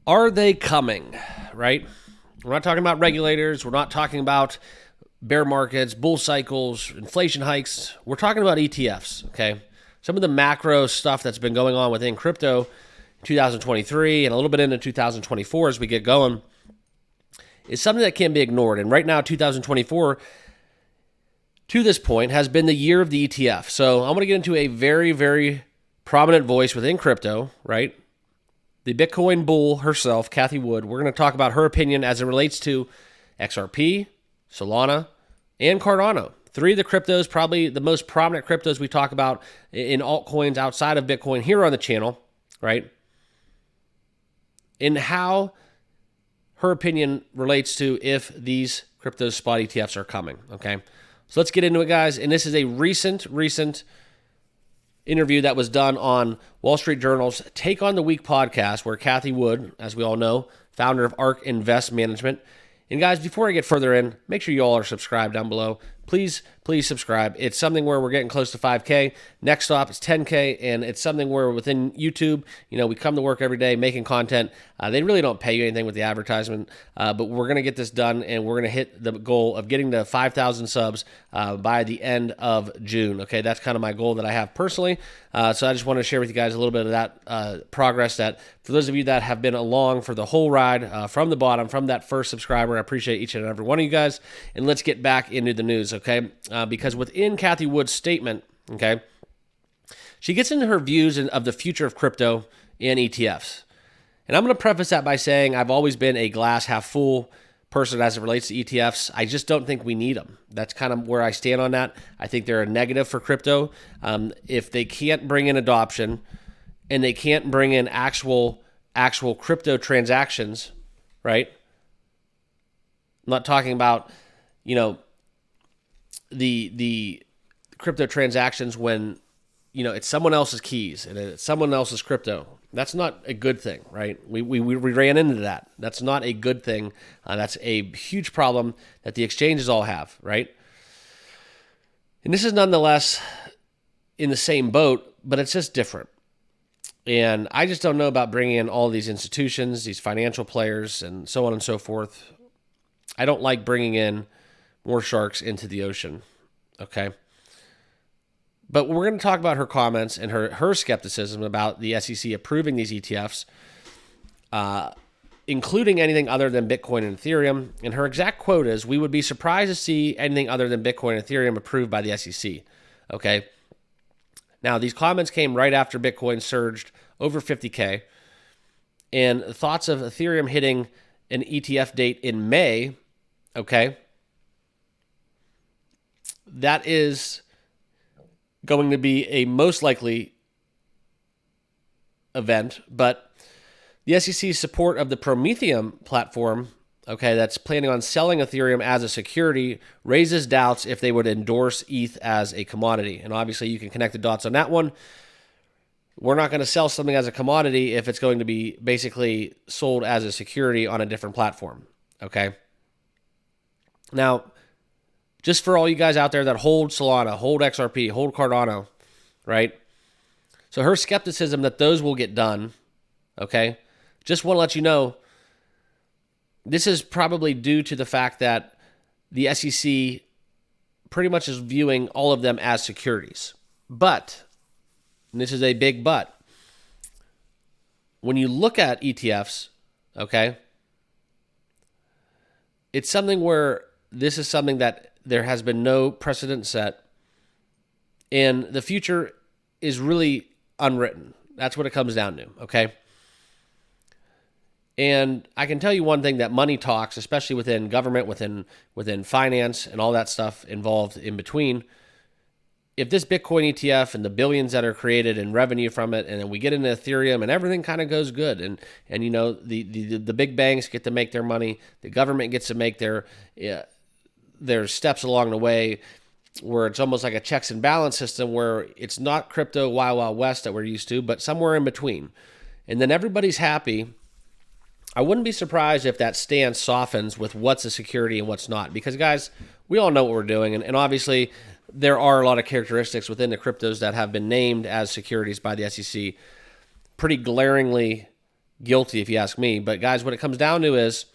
Are they coming, right? We're not talking about regulators. We're not talking about bear markets, bull cycles, inflation hikes. We're talking about ETFs, okay? Some of the macro stuff that's been going on within crypto in 2023 and a little bit into 2024 as we get going is something that can't be ignored. And right now, 2024, to this point, has been the year of the ETF. So I'm going to get into a very, very prominent voice within crypto, right? The Bitcoin bull herself, Cathie Wood. We're going to talk about her opinion as it relates to XRP, Solana, and Cardano. Three of the cryptos, probably the most prominent cryptos we talk about in altcoins outside of Bitcoin here on the channel, right? And how her opinion relates to if these crypto spot ETFs are coming, okay? So let's get into it, guys. And this is a recent interview that was done on Wall Street Journal's Take on the Week podcast, where Cathie Wood, as we all know, founder of ARK Invest Management. And guys, before I get further in, make sure you all are subscribed down below. Please subscribe. It's something where we're getting close to 5K. Next stop is 10K, and it's something where within YouTube, we come to work every day making content. They really don't pay you anything with the advertisement, but we're going to get this done, and we're going to hit the goal of getting to 5,000 subs by the end of June. Okay, that's kind of my goal that I have personally. So I just want to share with you guys a little bit of that progress that for those of you that have been along for the whole ride from the bottom, from that first subscriber, I appreciate each and every one of you guys. And let's get back into the news, okay? Because within Cathie Wood's statement, okay, she gets into her views of the future of crypto and ETFs. And I'm going to preface that by saying I've always been a glass half full person as it relates to ETFs. I just don't think we need them. That's kind of where I stand on that. I think they're a negative for crypto. If they can't bring in adoption and they can't bring in actual crypto transactions, right? I'm not talking about, the crypto transactions when, it's someone else's keys and it's someone else's crypto. That's not a good thing, right? We ran into that. That's not a good thing. That's a huge problem that the exchanges all have, right? And this is nonetheless in the same boat, but it's just different. And I just don't know about bringing in all these institutions, these financial players, and so on and so forth. I don't like bringing in more sharks into the ocean, okay? But we're going to talk about her comments and her skepticism about the SEC approving these ETFs, including anything other than Bitcoin and Ethereum. And her exact quote is, "We would be surprised to see anything other than Bitcoin and Ethereum approved by the SEC." Okay? Now, these comments came right after Bitcoin surged over 50K. And thoughts of Ethereum hitting an ETF date in May, okay? That is going to be a most likely event, but the SEC's support of the Prometheum platform, okay, that's planning on selling Ethereum as a security, raises doubts if they would endorse ETH as a commodity. And obviously you can connect the dots on that one. We're not going to sell something as a commodity if it's going to be basically sold as a security on a different platform, okay? Now, just for all you guys out there that hold Solana, hold XRP, hold Cardano, right? So her skepticism that those will get done, okay? Just want to let you know, this is probably due to the fact that the SEC pretty much is viewing all of them as securities. But, and this is a big but, when you look at ETFs, okay, it's something where this is something that there has been no precedent set, and the future is really unwritten. That's what it comes down to, okay? And I can tell you one thing, that money talks, especially within government, within finance, and all that stuff involved in between. If this Bitcoin ETF and the billions that are created in revenue from it, and then we get into Ethereum and everything kind of goes good, and the big banks get to make their money, the government gets to make their steps along the way, where it's almost like a checks and balance system where it's not crypto wild, wild west that we're used to, but somewhere in between. And then everybody's happy. I wouldn't be surprised if that stance softens with what's a security and what's not. Because, guys, we all know what we're doing. And obviously, there are a lot of characteristics within the cryptos that have been named as securities by the SEC pretty glaringly guilty if you ask me. But guys, what it comes down to is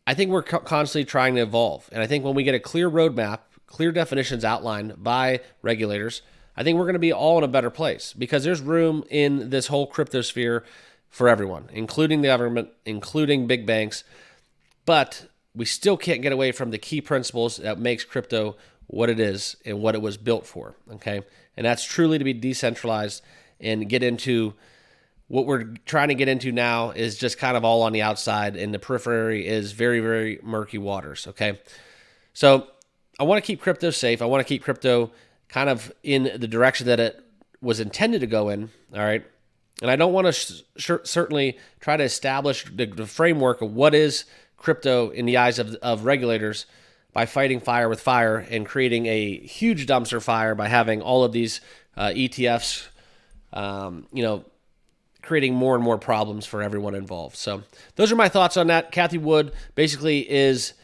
I think we're constantly trying to evolve. And I think when we get a clear roadmap, clear definitions outlined by regulators, I think we're going to be all in a better place because there's room in this whole crypto sphere for everyone, including the government, including big banks. But we still can't get away from the key principles that makes crypto what it is and what it was built for, okay? And that's truly to be decentralized and get into what we're trying to get into now is just kind of all on the outside, and the periphery is very, very murky waters, okay? So I want to keep crypto safe. I want to keep crypto kind of in the direction that it was intended to go in, all right? And I don't want to certainly try to establish the framework of what is crypto in the eyes of regulators by fighting fire with fire and creating a huge dumpster fire by having all of these ETFs, creating more and more problems for everyone involved. So those are my thoughts on that. Cathie Wood basically is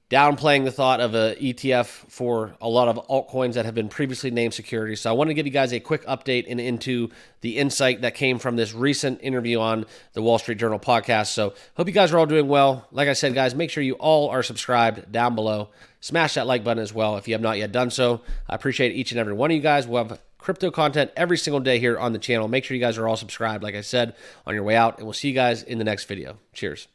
downplaying the thought of a ETF for a lot of altcoins that have been previously named securities. So I want to give you guys a quick update into the insight that came from this recent interview on the Wall Street Journal podcast. So hope you guys are all doing well. Like I said, guys, make sure you all are subscribed down below. Smash that like button as well if you have not yet done so. I appreciate each and every one of you guys. We'll have crypto content every single day here on the channel. Make sure you guys are all subscribed, like I said, on your way out, and we'll see you guys in the next video. Cheers.